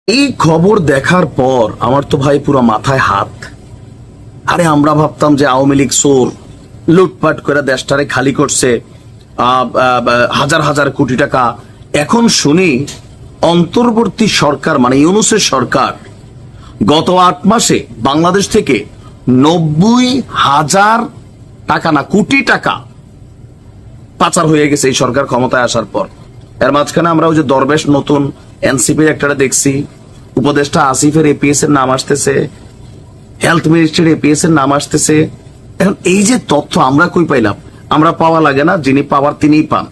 এই খবর দেখার পর আমার তো ভাই পুরো মাথায় হাত। আরে আমরা ভাবতাম যে আওয়ামী লীগ চোর, লুটপাট করে দেশটারে খালি করছে হাজার হাজার কোটি টাকা। এখন শুনি অন্তর্বর্তী সরকার মানে ইউনূসের সরকার গত 8 মাসে বাংলাদেশ থেকে 90,000 টাকা না কোটি টাকা পাচার হয়ে গেছে এই সরকার ক্ষমতায় আসার পর। এর মাঝখানে আমরা ওই যে দরবেশ নতুন এনসিপির একটা দেখছি, উপদেষ্টা আসিফের এপিএস এর নাম আসতেছে, হেলথ মিনিস্ট্রির এপিএস এর নাম আসতেছে। এখন এই যে তথ্য আমরা কই পাইলাম? আমরা পাওয়া লাগে না, যিনি পাওয়ার তিনিই পান।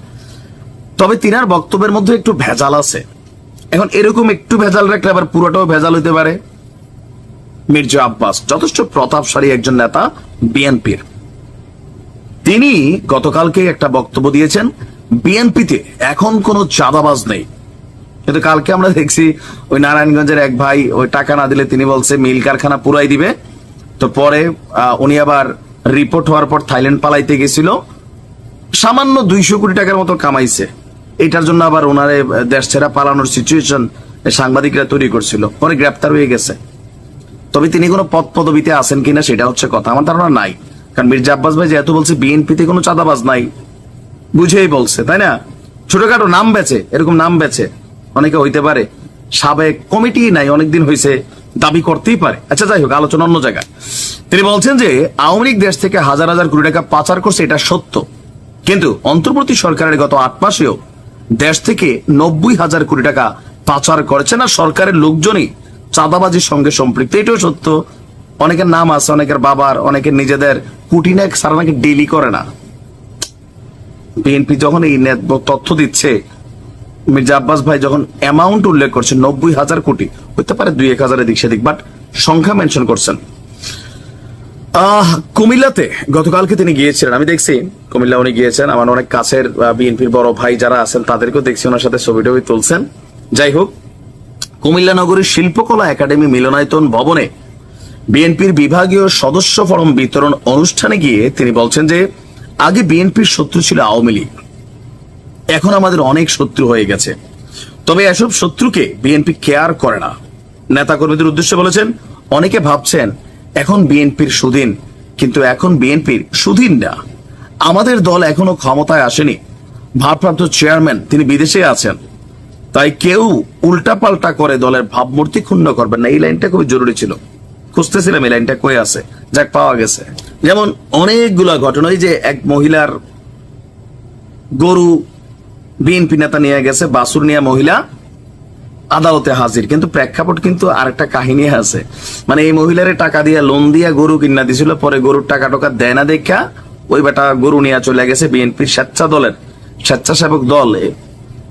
তবে তিনার বক্তব্যের মধ্যে একটু ভেজাল আছে। এখন এরকম একটু ভেজাল রাখলে আবার পুরোটাও ভেজাল হইতে পারে। মির্জা আব্বাস যথেষ্ট প্রতাপশালী একজন নেতা বিএনপির, তিনি গতকালকে একটা বক্তব্য দিয়েছেন বিএনপিতে এখন কোনো চাঁদাবাজ নেই। কিন্তু কালকে আমরা দেখছি ওই নারায়ণগঞ্জের এক ভাই ওই টাকা না দিলে তিনি বলছে মিল কারখানা পুরাই দিবে। তো পরে উনি আবার রিপোর্ট হওয়ার পর থাইল্যান্ড পালাইতে গেছিল, সামান্য 200 কোটি টাকার মতো কামাইছে। এটার জন্য আবার ওনারে দেশ ছেড়া পালানোর সিচুয়েশন সাংবাদিকরা তৈরি করছিল, পরে গ্রেপ্তার হয়ে গেছে। তবে তিনি কোনো পদ পদবিতে আছেন কিনা সেটা হচ্ছে কথা, আমার ধারণা নাই। কারণ মির্জা আব্বাস ভাই যেহেতু বলছে বিএনপিতে কোনো চাঁদাবাজ নাই, বুঝেই বলছে, তাই না? ছোটখাটো নাম বেচে, এরকম নাম বেচে অনেকে হইতে পারে, সাবেক কমিটি নাই, অনেকদিন হয়েছে, দাবি করতেই পারে। আচ্ছা যাই হোক, আলোচনা অন্য জায়গায়। তিনি বলছেন যে আওয়ামী লীগ দেশ থেকে হাজার হাজার কোটি টাকা পাচার করছে, এটা সত্য। কিন্তু অন্তর্বর্তী সরকারের গত 8 মাসেও দেশ থেকে 90,000 কোটি টাকা পাচার করেছে না সরকারের লোকজনই চাঁদাবাজির সঙ্গে সম্পৃক্ত, এটাও সত্য। অনেকের নাম আছে, অনেকের বাবার, অনেকের নিজেদের, কোটি না সারা নাকি ডেলি করে না। বিএনপি যখন এই তথ্য দিচ্ছে, মির্জা আব্বাস ভাই যখন অ্যামাউন্ট উল্লেখ করছেন 90,000 কোটি, হতে পারে 2-1,000 এদিক সেদিক, বাট সংখ্যা মেনশন করছেন। কুমিল্লাতে গতকালকে তিনি গিয়েছিলেন, আমি দেখছি কুমিল্লা উনি গিয়েছেন। আমার অনেক কাছের বিএনপির বড় ভাই যারা আছেন তাদেরকেও দেখছি ওনার সাথে ছবি টবি তুলছেন। যাই হোক, কুমিল্লা নগরীর শিল্পকলা একাডেমি মিলনায়তন ভবনে বিএনপির বিভাগীয় সদস্য ফরম বিতরণ অনুষ্ঠানে গিয়ে তিনি বলছেন যে আগে বিএনপির শত্রু ছিল আওয়ামী লীগ, এখন আমাদের অনেক শত্রু হয়ে গেছে। তবে এসব শত্রুকে বিএনপি কেয়ার করে না। নেতাকর্মীদের উদ্দেশ্যে বলেছেন, অনেকে ভাবছেন এখন বিএনপির সুদিন, কিন্তু এখন বিএনপির সুদিন না। আমাদের দল এখনো ক্ষমতায় আসেনি, ভারপ্রাপ্ত চেয়ারম্যান তিনি বিদেশে আছেন, তাই কেউ উল্টাপাল্টা করে দলের ভাবমূর্তি ক্ষুণ্ণ করবেন না। এই লাইনটা খুবই জরুরি ছিল, খুঁজতেছিলাম এই লাইনটা কই আছে, যাক পাওয়া গেছে। যেমন অনেকগুলা ঘটনা, যে এক মহিলার গরু বিএনপি নেতা নিয়ে গেছে, বাসুর নিয়ে মহিলা আদালতে হাজির, কিন্তু প্রেক্ষাপট কিন্তু আরেকটা কাহিনী আছে। মানে এই মহিলারে টাকা দিয়ে লোন দিয়া গরু কিনা দিছিল, পরে গরুর টাকা টোকা দেয় না দেখা ওই বেটা গরু নিয়ে চলে গেছে বিএনপির স্বেচ্ছাসেবক দলে।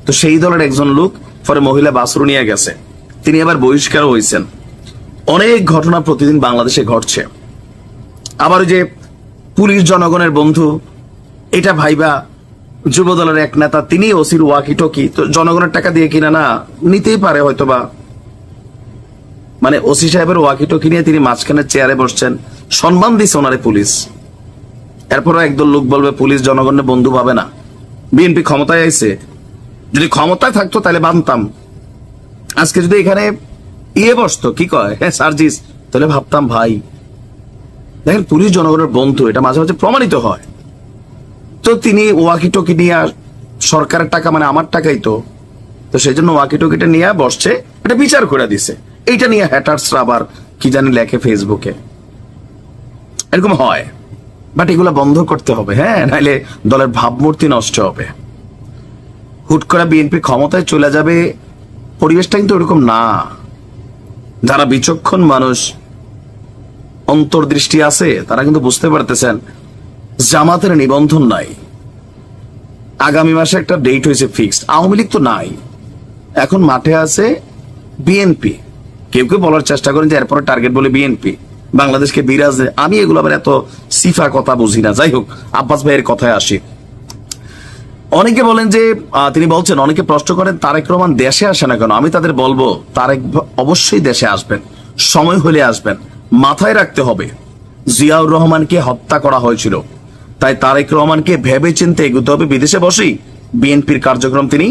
তো সেই দলের একজন লোক, পরে মহিলা বাসুর নিয়ে গেছে, তিনি আবার বহিষ্কার হয়েছেন। অনেক ঘটনা প্রতিদিন বাংলাদেশে ঘটছে। আবার যে পুলিশ জনগণের বন্ধু, এটা ভাইবা যুব দলের এক নেতা, তিনি ওসির ওয়াকি টকি, তো জনগণের টাকা দিয়ে কিনা না নিতেই পারে হয়তোবা। মানে ওসি সাহেবের ওয়াকি টকি নিয়ে তিনি মাঝখানে চেয়ারে বসছেন, সম্মান দিছে ওনারে পুলিশ। এরপরও একদল লোক বলবে পুলিশ জনগণের বন্ধু ভাবে না। বিএনপি ক্ষমতায় আইছে, যদি ক্ষমতায় থাকতো তাহলে বানতাম। আজকে যদি এখানে বসতো, কি কয়, হ্যাঁ সার্জিস, তাহলে ভাবতাম ভাই দেখেন পুলিশ জনগণের বন্ধু, এটা মাঝে মাঝে প্রমাণিত হয়। তো তিনি ওয়াকি টকি নিয়ে, সরকারের টাকা মানে আমার টাকাই তো সেই জন্য ওয়াকি টকিটা নিয়ে বসছে, এটা বিচার করে দিছে। এইটা নিয়ে হ্যাটার্সরা আবার কি জানি লেখে ফেসবুকে, এরকম হয়। বাট এগুলো বন্ধ করতে হবে, হ্যাঁ, নাহলে দলের ভাবমূর্তি নষ্ট হবে। হুট করে বিএনপি ক্ষমতায় চলে যাবে, পরিবেশটা কিন্তু এরকম না। যারা বিচক্ষণ মানুষ, অন্তর্দৃষ্টি আছে, তারা কিন্তু বুঝতে পারতেছেন জামাতের নিবন্ধন নাই। আগামী মাসে একটা ডেট হয়েছে ফিক্সড, আওয়ামী লীগ তো নাই, এখন মাঠে আছে বিএনপি। কেউ কেউ বলার চেষ্টা করেন যে এরপরে টার্গেট বলে বিএনপি বাংলাদেশকে বিরাজ। আমি এগুলো আবার এত সিফা কথা বুঝি না। যাই হোক, আব্বাস ভাইয়ের কথায় আসি। অনেকে বলেন যে তিনি বলছেন, অনেকে প্রশ্ন করেন তারেক রহমান দেশে আসে না কেন। আমি তাদের বলবো তারেক অবশ্যই দেশে আসবেন, সময় হলে আসবেন। মাথায় রাখতে হবে জিয়াউর রহমানকে হত্যা করা হয়েছিল, তাই তারেক রহমানকে ভেবে চিন্তে এগোতে হবে। বিদেশে বসেই বিএনপির কার্যক্রম তিনি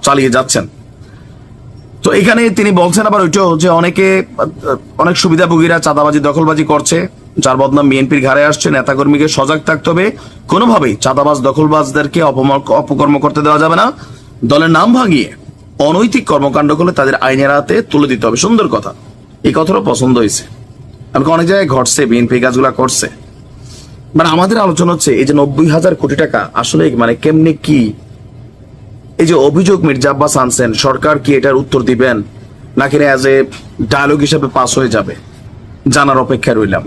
চালিয়ে যাচ্ছেন। তো এখানে তিনি বলছেন আবার ওইটাও যে অনেক সুবিধাভোগীরা চাঁদাবাজি দখলবাজি করছে, যার বদনাম বিএনপির ঘাড়ে আসছে। নেতাকর্মীকে সজাগ থাকতে হবে, কোনোভাবেই চাঁদাবাজ দখলবাজদেরকে অপকর্ম করতে দেওয়া যাবে না। দলের নাম ভাঙিয়ে অনৈতিক কর্মকাণ্ড করলে তাদের আইনের হাতে তুলে দিতে হবে। সুন্দর কথা, এই কথাটা পছন্দ হয়েছে। আমাকে অনেক জায়গায় ঘটছে, বিএনপি কাজগুলা করছে। মানে আমাদের আলোচনা হচ্ছে এই যে 90,000 কোটি টাকা আসলে মানে কেমনে কি, এই যে অভিযোগ মির্জা আব্বাস আনছেন, সরকার কি এটার উত্তর দিবেন নাকি অ্যাজ এ ডায়লগ হিসেবে পাস হয়ে যাবে, জানার অপেক্ষায় রইলাম।